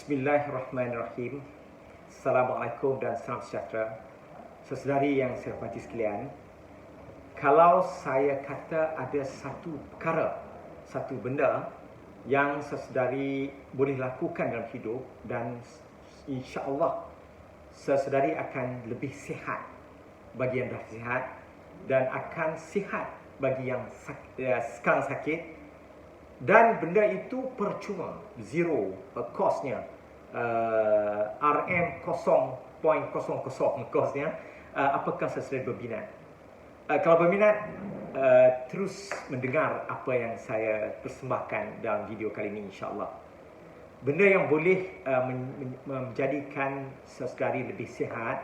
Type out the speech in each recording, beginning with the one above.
Bismillahirrahmanirrahim. Assalamualaikum dan salam sejahtera. Saudari yang saya hormati sekalian, kalau saya kata ada satu perkara, satu benda yang saudari boleh lakukan dalam hidup dan insya-Allah saudari akan lebih sihat bagi yang dah sihat dan akan sihat bagi yang sekarang sakit, dan benda itu percuma, zero costnya, RM 0.00 costnya. Apakah sesuai berminat? Kalau berminat, terus mendengar apa yang saya persembahkan dalam video kali ini, insya-Allah. Benda yang boleh menjadikan seseorang lebih sihat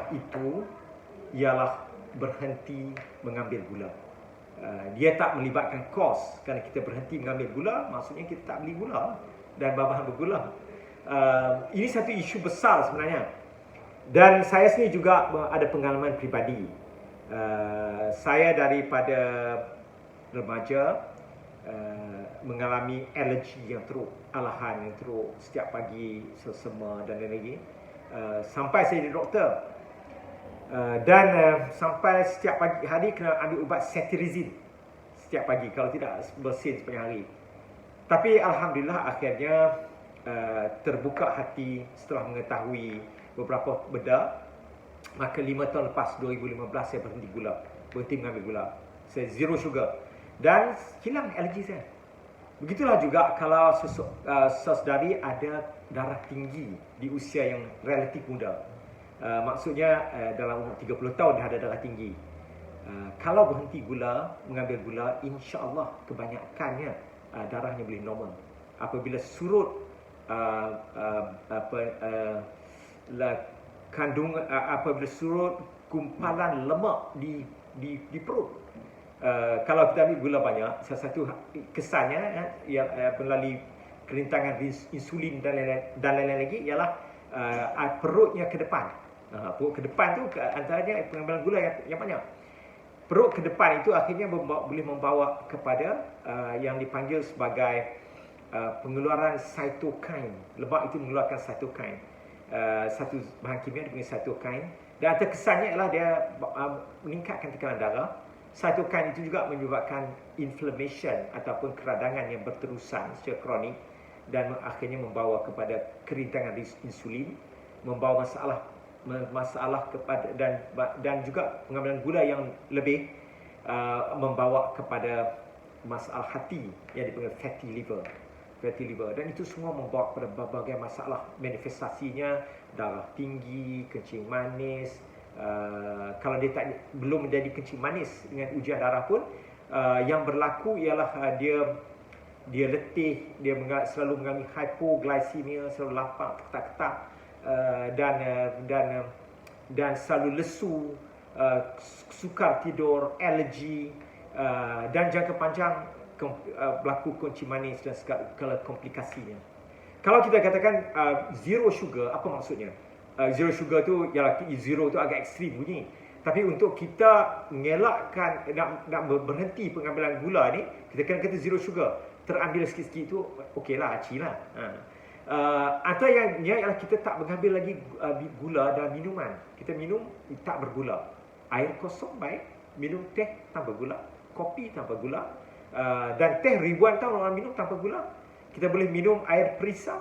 itu ialah berhenti mengambil gula. Dia tak melibatkan kos. Kerana kita berhenti mengambil gula, maksudnya kita tak beli gula dan bahan bergula. Ini satu isu besar sebenarnya. Dan saya sendiri juga ada pengalaman peribadi. Saya daripada remaja mengalami alergi yang teruk, alahan yang teruk setiap pagi, sesama dan lain-lain. Sampai saya jadi doktor. Dan sampai setiap pagi hari kena ambil ubat cetirizine setiap pagi, kalau tidak bersin sepanjang hari. Tapi alhamdulillah akhirnya terbuka hati setelah mengetahui beberapa benda. Maka 5 tahun lepas, 2015, saya berhenti mengambil gula. Saya zero sugar dan hilang alergi saya. Begitulah juga kalau sesaudari ada darah tinggi di usia yang relatif muda. Maksudnya dalam umur 30 tahun dah ada darah tinggi. Kalau berhenti mengambil gula, insya-Allah kebanyakannya darahnya boleh normal. Apabila surut apabila surut gumpalan lemak di perut. Kalau kita ambil gula banyak, salah satu kesannya melalui kerintangan insulin dan lain-lain lagi ialah perutnya ke depan. Perut ke depan tu antaranya pengambilan gula yang banyak. Perut ke depan itu akhirnya boleh membawa kepada yang dipanggil sebagai pengeluaran cytokine. Lemak itu mengeluarkan cytokine. Satu bahan kimia dipanggil cytokine. Dan antara kesannya ialah dia meningkatkan tekanan darah. Cytokine itu juga menyebabkan inflammation ataupun keradangan yang berterusan secara kronik dan akhirnya membawa kepada kerintangan insulin, membawa masalah kepada dan juga pengambilan gula yang lebih membawa kepada masalah hati yang dipanggil fatty liver, dan itu semua membawa kepada berbagai masalah. Manifestasinya darah tinggi, kencing manis. Kalau dia belum menjadi kencing manis dengan ujian darah pun, yang berlaku ialah dia letih, dia selalu mengalami hypoglycemia, selalu lapar, ketak-ketak, dan selalu lesu, sukar tidur, alergi, dan jangka panjang berlaku kencing manis dan segala komplikasinya. Kalau kita katakan zero sugar, apa maksudnya? Zero sugar tu, ialah zero tu agak ekstrim bunyi. Tapi untuk kita mengelakkan, nak berhenti pengambilan gula ni, kita kena kata zero sugar. Terambil sikit-sikit tu, okeylah, acilah. Atau yang ialah kita tak mengambil lagi gula dalam minuman. Kita minum tak bergula. Air kosong baik, minum teh tanpa gula, kopi tanpa gula, dan teh ribuan tahun orang minum tanpa gula. Kita boleh minum air perisa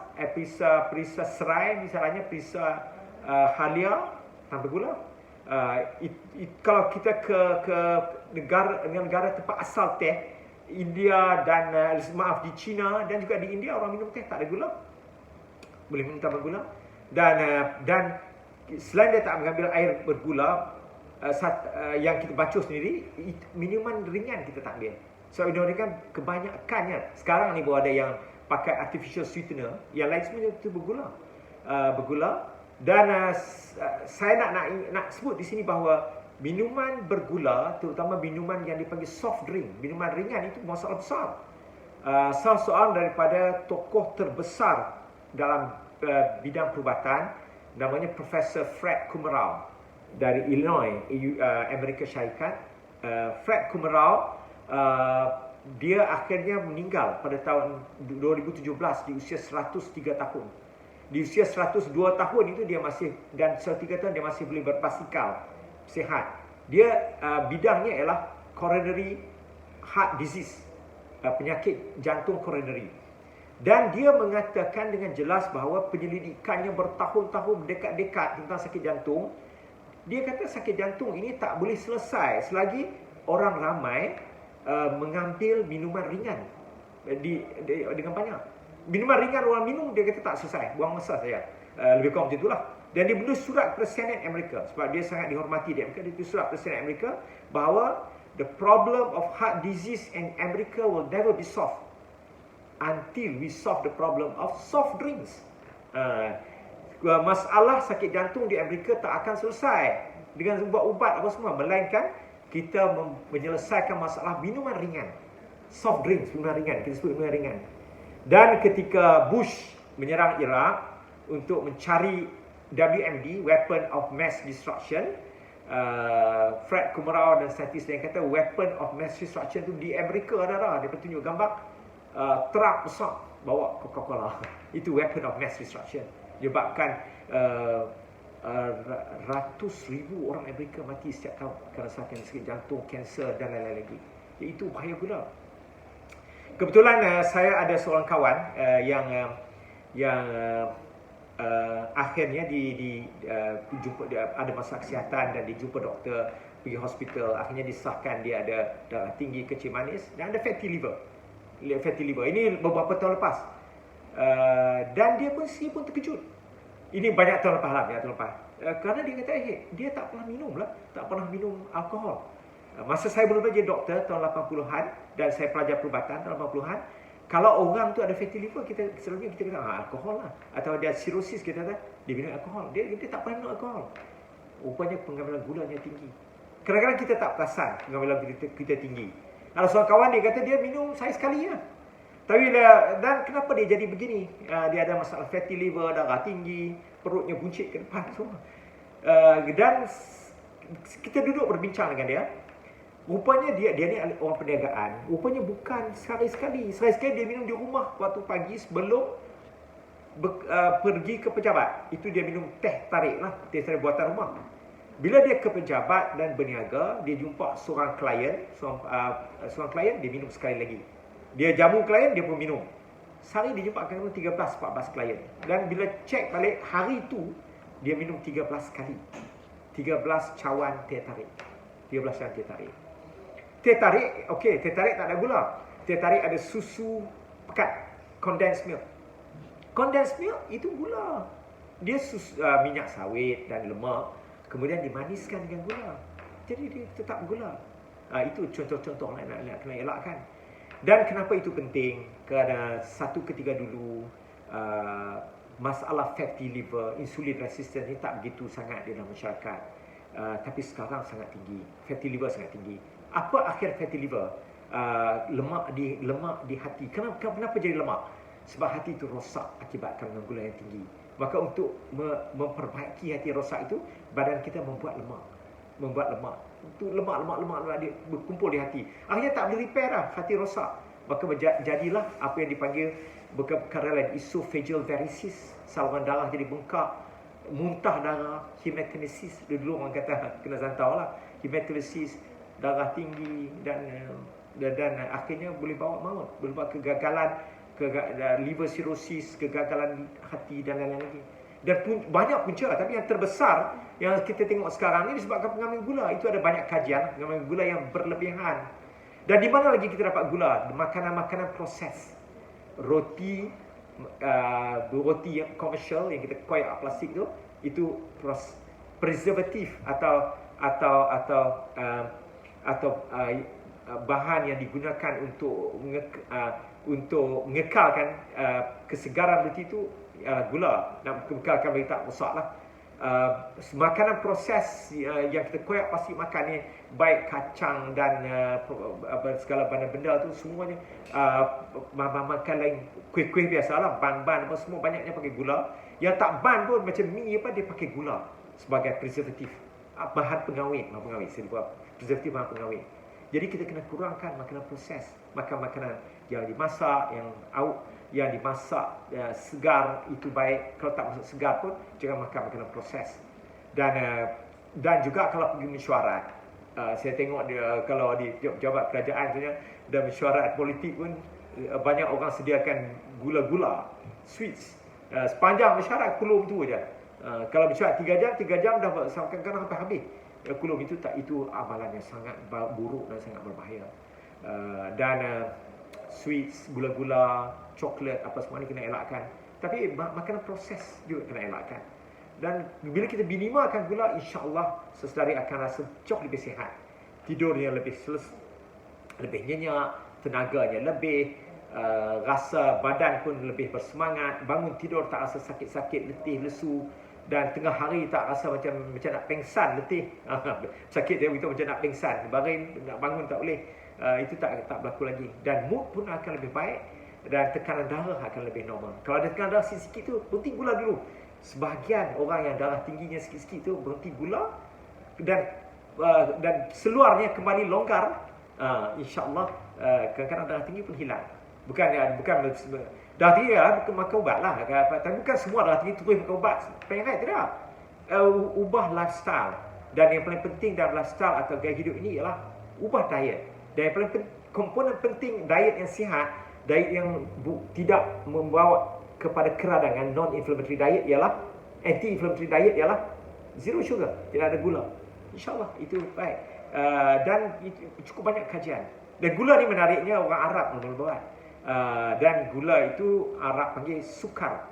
serai misalnya, perisa halia tanpa gula. Kalau kita ke negara tempat asal teh, India dan di China dan juga di India, orang minum teh tak ada gula, boleh minum tanpa gula. Dan selain dia tak mengambil air bergula, yang kita bacus sendiri, minuman ringan kita tak ambil. So minuman ringan kebanyakannya sekarang ni baru ada yang pakai artificial sweetener, yang lain sebenarnya itu bergula. Dan saya nak sebut di sini bahawa minuman bergula, terutama minuman yang dipanggil soft drink, minuman ringan, itu masalah besar. Salah seorang daripada tokoh terbesar dalam bidang perubatan, namanya Profesor Fred Kumarau dari Illinois, Amerika Syarikat. Fred Kumarau dia akhirnya meninggal pada tahun 2017 di usia 103 tahun. Di usia 102 tahun itu dia masih, dan 103 tahun dia masih boleh berbasikal, sihat. Dia bidangnya ialah coronary heart disease, penyakit jantung coronary. Dan dia mengatakan dengan jelas bahawa penyelidikannya bertahun-tahun, dekat-dekat tentang sakit jantung. Dia kata sakit jantung ini tak boleh selesai selagi orang ramai mengambil minuman ringan dengan banyak. Minuman ringan orang minum, dia kata tak selesai, buang masa saya. Lebih kurang macam itulah. Dan dia menulis surat kepada Senate Amerika, sebab dia sangat dihormati di Amerika. Dia tulis surat kepada Senate Amerika bahawa the problem of heart disease in America will never be solved until we solve the problem of soft drinks. Masalah sakit jantung di Amerika tak akan selesai dengan ubat-ubat apa semua, melainkan kita menyelesaikan masalah minuman ringan, soft drinks, minuman ringan, kita sebut minuman ringan. Dan ketika Bush menyerang Iraq untuk mencari WMD, Weapon of Mass Destruction, Fred Kumrau dan saintis yang kata Weapon of Mass Destruction itu di Amerika ada. Dia tunjuk gambar truk besar bawa Coca-Cola. Itu Weapon of Mass Destruction. Menyebabkan ratus ribu orang Amerika mati setiap tahun kerana sakit jantung, kanser dan lain-lain lagi. Itu bahaya gula. Kebetulan saya ada seorang kawan yang akhirnya jumpa, ada masalah kesihatan dan dijumpa doktor, pergi hospital, akhirnya disahkan dia ada darah tinggi, kecil manis dan ada fatty liver. Ini beberapa tahun lepas. Dan dia pun terkejut. Ini banyak tahun lepas lah, kerana dia kata dia tak pernah minum lah, tak pernah minum alkohol. Masa saya belum jadi doktor tahun 80-an dan saya pelajar perubatan tahun 80-an, kalau orang tu ada fatty liver, selalunya kita kata alkohol lah, atau dia cirrhosis, kita kata dia minum alkohol. Dia tak pernah minum alkohol. Rupanya pengambilan gulanya tinggi. Kadang-kadang kita tak perasan pengambilan kita tinggi. Ada seorang kawan dia kata dia minum sekali lah. Tapi dan kenapa dia jadi begini? Dia ada masalah fatty liver, darah tinggi, perutnya buncit ke depan semua. Dan kita duduk berbincang dengan dia. Rupanya dia ni orang perniagaan. Rupanya bukan sekali-sekali. Sekali-sekali dia minum di rumah waktu pagi sebelum pergi ke pejabat. Itu dia minum teh tarik lah, teh tarik buatan rumah. Bila dia ke pejabat dan berniaga, dia jumpa seorang klien, dia minum sekali lagi. Dia jamu klien, dia pun minum. Sehari dia jumpa kadang 13-14 klien. Dan bila cek balik hari itu, dia minum 13 kali. 13 cawan teh tarik. 13 cawan teh tarik. Teh tarik, okey, teh tarik tak ada gula. Teh tarik ada susu pekat, condensed milk. Condensed milk itu gula. Dia minyak sawit dan lemak, kemudian dimaniskan dengan gula. Jadi dia tetap gula. Itu contoh-contoh nak kena elakkan. Dan kenapa itu penting? Kerana satu ketika dulu masalah fatty liver, insulin resistance ni tak begitu sangat di dalam masyarakat. Tapi sekarang sangat tinggi. Fatty liver sangat tinggi. Apa akhir fatty liver? Lemak di hati. Kenapa jadi lemak? Sebab hati itu rosak akibatkan gula yang tinggi. Maka untuk memperbaiki hati rosak itu, badan kita membuat lemak. Itu lemak dia berkumpul di hati. Akhirnya tak boleh repair lah, hati rosak. Maka jadilah apa yang dipanggil perkara lain, esophageal varices, saluran darah jadi bengkak, muntah darah, hematolysis. Dulu orang kata kena santau lah, hematolysis, darah tinggi dan akhirnya boleh bawa maut, boleh bawa kegagalan, liver cirrhosis, kegagalan hati dan lain-lain lagi. Dan banyak punca, tapi yang terbesar yang kita tengok sekarang ni disebabkan pengambilan gula. Itu ada banyak kajian pengambilan gula yang berlebihan. Dan di mana lagi kita dapat gula? Makanan-makanan proses. Roti yang komersial yang kita koyak plastik tu, itu preservatif atau bahan yang digunakan untuk mengekalkan kesegaran roti itu gula. Nak kekalkan bagi tak rosaklah. Makanan proses yang kita koyak pasti makan ni, baik kacang dan segala benda-benda tu semuanya makan lain, kuih-kuih biasalah, ban-ban apa semua banyaknya pakai gula. Yang tak ban pun macam mi apa, dia pakai gula sebagai preservatif, bahan pengawet, saya lupa, preservatif bahan pengawet. Jadi kita kena kurangkan makanan proses, makan makanan yang dimasak, yang dimasak segar itu baik. Kalau tak masak segar pun jangan makan makanan proses. Dan juga kalau pergi mesyuarat, saya tengok dia kalau di pejabat kerajaan sebenarnya dan mesyuarat politik pun banyak orang sediakan gula-gula, sweets. Sepanjang mesyuarat kulum tu aja. Kalau mesyuarat 3 jam dah kadang-kadang sampai habis. Kulum itu amalannya sangat buruk dan sangat berbahaya. Dan sweets, gula-gula, coklat apa semua ni kena elakkan. Tapi makanan proses juga kena elakkan. Dan bila kita minimalkan gula, insya-Allah sesedari akan rasa jauh lebih sihat. Tidurnya lebih lebih nyenyak, tenaganya lebih, rasa badan pun lebih bersemangat, bangun tidur tak rasa sakit-sakit, letih, lesu, dan tengah hari tak rasa macam nak pengsan, letih. Sakit dia begitu macam nak pengsan, baring nak bangun tak boleh. Itu tak berlaku lagi. Dan mood pun akan lebih baik dan tekanan darah akan lebih normal. Kalau ada tekanan darah sikit-sikit tu, berhenti gula dulu. Sebahagian orang yang darah tingginya sikit-sikit tu berhenti gula dan seluarnya kembali longgar, insya-Allah kadang-kadang darah tinggi pun hilang. Bukan darah tinggi makan ubat lah, tapi bukan semua darah tinggi terus makan ubat. Pengen tidak? Ubah lifestyle. Dan yang paling penting dalam lifestyle atau gaya hidup ini ialah ubah diet. Dan yang paling komponen penting diet yang sihat, diet yang tidak membawa kepada keradangan, non-inflammatory diet ialah, anti-inflammatory diet ialah zero sugar, tidak ada gula. InsyaAllah itu baik. Dan cukup banyak kajian. Dan gula ni menariknya orang Arab mula buat. Dan gula itu Arab panggil sukar.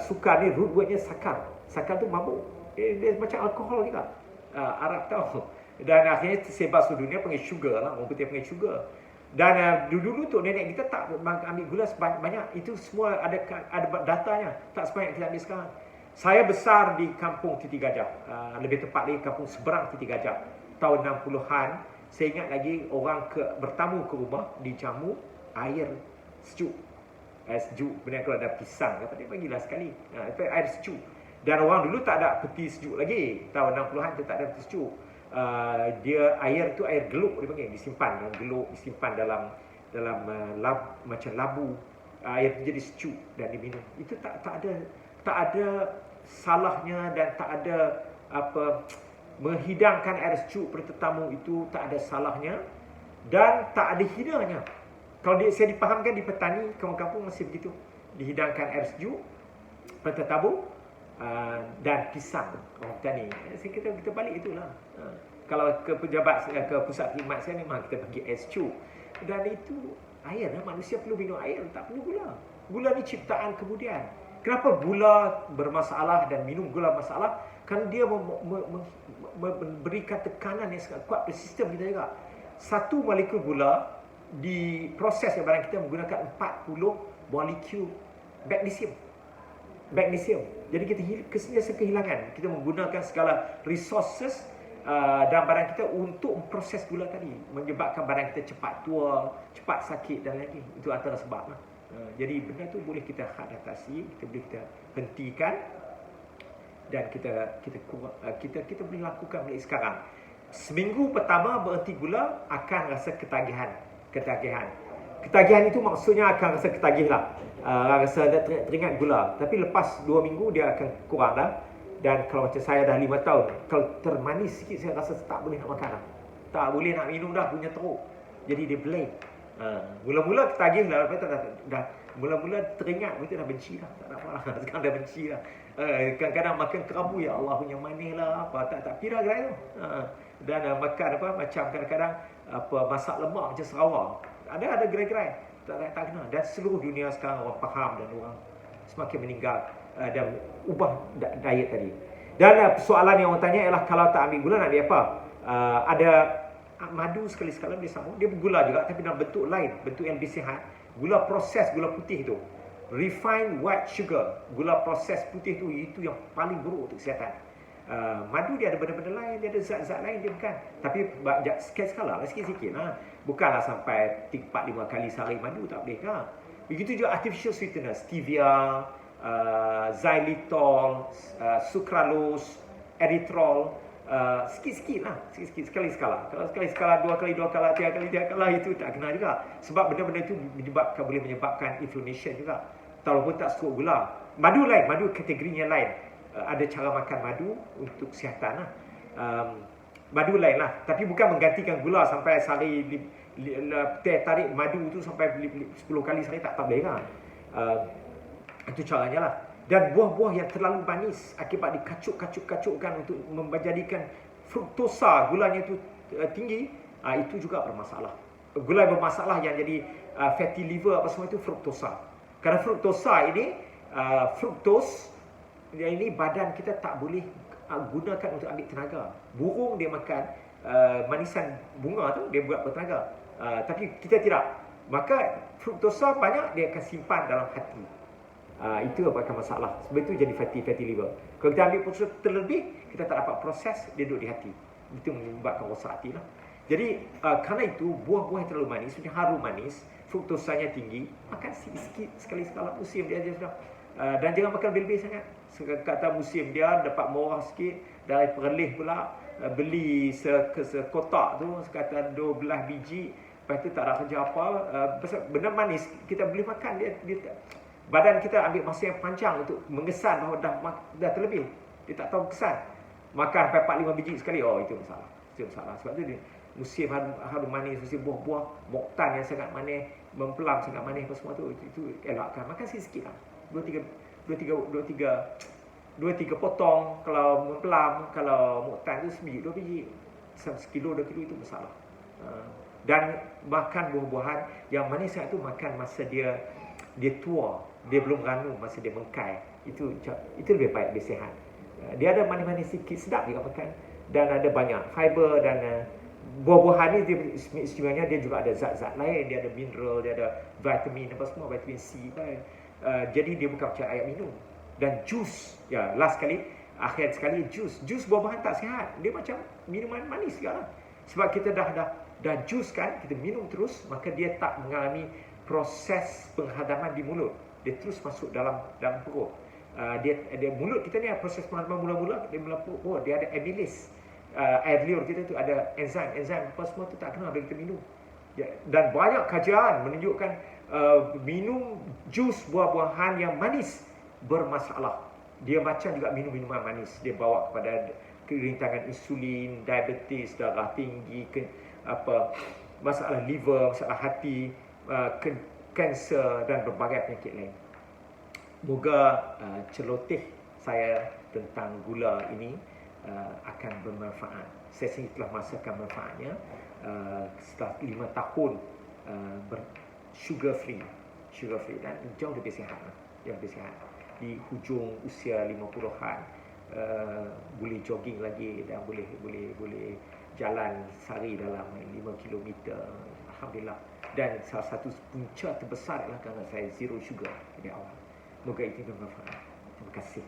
Sukar ni root wordnya sakar. Sakar tu mabuk. Dia macam alkohol juga. Arab tahu. Dan akhirnya tersebar seluruh dunia panggil sugar lah. Orang putih panggil sugar. Dan dulu tu nenek kita tak ambil gula sebanyak. Itu semua ada datanya. Tak sebanyak kita ambil sekarang. Saya besar di kampung Titi Gajah. Lebih tepat lagi kampung seberang Titi Gajah. Tahun 60-an. Saya ingat lagi orang bertamu ke rumah, dijamu air sejuk. Air sejuk. Benar kalau ada pisang. Kata dia bagilah sekali. Air sejuk. Dan orang dulu tak ada peti sejuk lagi. Tahun 60-an tu tak ada peti sejuk. Dia air tu air geluk dia panggil, disimpan dalam geluk, disimpan dalam macam labu. Air tu jadi sejuk dan diminum. Itu tak ada salahnya dan tak ada menghidangkan air sejuk pada tetamu itu tak ada salahnya dan tak ada hinanya. Kalau saya dipahamkan di petani kampung-kampung masih begitu, dihidangkan air sejuk pada tetamu. Dan pisang orang petani. Kita balik itulah. Kalau ke pejabat, ke pusat khidmat saya memang kita bagi air sejuk. Dan itu air, manusia perlu minum air, tak perlu gula. Gula ni ciptaan kemudian. Kenapa gula bermasalah dan minum gula bermasalah? Kerana dia memberikan tekanan yang sangat kuat pada sistem kita juga. Satu molekul gula diproses oleh badan kita menggunakan 40 molekul magnesium. Jadi kita sentiasa kehilangan. Kita menggunakan segala resources dalam badan kita untuk memproses gula tadi, menyebabkan badan kita cepat tua, cepat sakit dan lagi. Itu antara sebab. Jadi benda tu boleh kita atasi, boleh kita hentikan dan kita boleh lakukan mulai sekarang. Seminggu pertama berhenti gula akan rasa ketagihan. Ketagihan itu maksudnya akan rasa ketagih lah. Rasa teringat gula. Tapi lepas 2 minggu dia akan kurang dah. Dan kalau macam saya dah 5 tahun, kalau termanis sikit saya rasa tak boleh nak makan dah. Tak boleh nak minum dah, punya teruk. Jadi dia blame. Mula-mula ketagih lah. Lepas tu dah mula-mula teringat, begitu dah benci dah. Tak nak apa lah. Sekarang dah benci dah. Kadang-kadang makan kerabu, ya Allah punya manis lah. Tak kira gerai tu. Dan makan macam kadang-kadang masak lemak macam Sarawak. Ada gerai-gerai. Tak kena. Dan seluruh dunia sekarang orang faham dan orang semakin meninggal dan ubah diet tadi. Dan soalan yang orang tanya ialah kalau tak ambil gula nak ambil apa? Ada madu sekali-sekala boleh sambung. Dia bergula juga tapi dalam bentuk lain, bentuk yang lebih sihat. Gula proses, gula putih tu. Refined white sugar. Gula proses putih tu, itu yang paling buruk untuk kesihatan. Madu dia ada benda-benda lain, dia ada zat-zat lain, dia bukan. Tapi sekali-sekala lah, sikit-sikit lah. Bukanlah sampai 4-5 kali sehari madu, tak boleh kan. Begitu juga artificial sweetener, stevia, xylitol, sucralose, erythritol. sikit-sikit lah, sikit-sikit, sekali skala. Kalau sekali skala, 2 kali 2 kala, 3 kali 3 kala, itu tak kena juga. Sebab benda-benda itu boleh menyebabkan inflammation juga. Walaupun tak stroke gula. Madu lain, madu kategorinya lain. Ada cara makan madu untuk kesihatan lah. Madu lain lah. Tapi bukan menggantikan gula sampai sehari tarik madu itu sampai 10 kali sehari, tak boleh kan. Itu caranya lah. Dan buah-buah yang terlalu manis akibat dikacuk-kacuk-kacukkan untuk menjadikan fruktosa gulanya itu tinggi, itu juga bermasalah. Gula yang bermasalah yang jadi fatty liver apa semua itu fruktosa. Kerana fruktosa ini, fruktos ini badan kita tak boleh gunakan untuk ambil tenaga. Burung dia makan manisan bunga tu, dia buat bertenaga. Tapi kita tidak. Maka fruktosa banyak dia akan simpan dalam hati. Itu akan masalah. Sebab itu jadi fatty liver. Kalau kita ambil fruktosa terlebih, kita tak dapat proses, dia duduk di hati. Itu menyebabkan rosak hati lah. Jadi kerana itu buah-buah yang terlalu manis, harum manis, fruktosanya tinggi, makan sikit-sikit sekali sekala musim dia sudah. Dan jangan makan berlebih sangat. Kata musim dia dapat murah sikit, dari Perlis pula beli sekotak tu sekata 12 biji, lepas tu tak ada kerja apa. Benda manis kita boleh makan, dia badan kita ambil masa yang panjang untuk mengesan bahawa dah terlebih. Dia tak tahu kesan. Makan sampai 4-5 biji sekali, itu masalah. Itu masalah. Sebab tu dia musim harum manis, musim buah-buah, moktan yang sangat manis, mempelam sangat manis apa semua tu, itu elakkan. Makan sikit-sikit lah. 2-3 potong. Kalau mempelam, kalau moktan tu sebiji, 2 biji. 1 kilo, 2 kilo itu masalah. Dan makan buah-buahan yang manis sangat tu makan masa dia tua, dia belum ranum, masa dia mengkai. Itu lebih baik, lebih sihat. Dia ada manis-manis sikit, sedap juga makan. Dan ada banyak fiber dan buah-buahan ni dia istimewanya dia juga ada zat-zat lain, dia ada mineral, dia ada vitamin apa semua, vitamin C kan. Jadi dia bukan macam air minum. Dan jus, akhir sekali jus buah-buahan tak sihat. Dia macam minuman manis juga lah. Sebab kita dah jus kan, kita minum terus, maka dia tak mengalami proses penghadaman di mulut. Dia terus masuk dalam perut. Dia mulut kita ni proses penghadaman mula-mula dia mula perut. Dia ada amylase. Air liur kita tu ada enzim apa semua tu tak kena bila kita minum. Dan banyak kajian menunjukkan minum jus buah-buahan yang manis bermasalah. Dia macam juga minum minuman manis, dia bawa kepada kerintangan insulin, diabetes, darah tinggi, masalah liver, masalah hati, kanser dan berbagai penyakit lain. Moga celoteh saya tentang gula ini akan bermanfaat. Saya sendiri telah merasakan manfaatnya setelah 5 tahun sugar free dan jauh lebih sihat. Di hujung usia 50-an boleh jogging lagi dan boleh jalan sehari dalam 5 km. Alhamdulillah. Dan salah satu punca terbesar adalah kerana saya zero sugar dari awal. Moga itu bermanfaat. Terima kasih.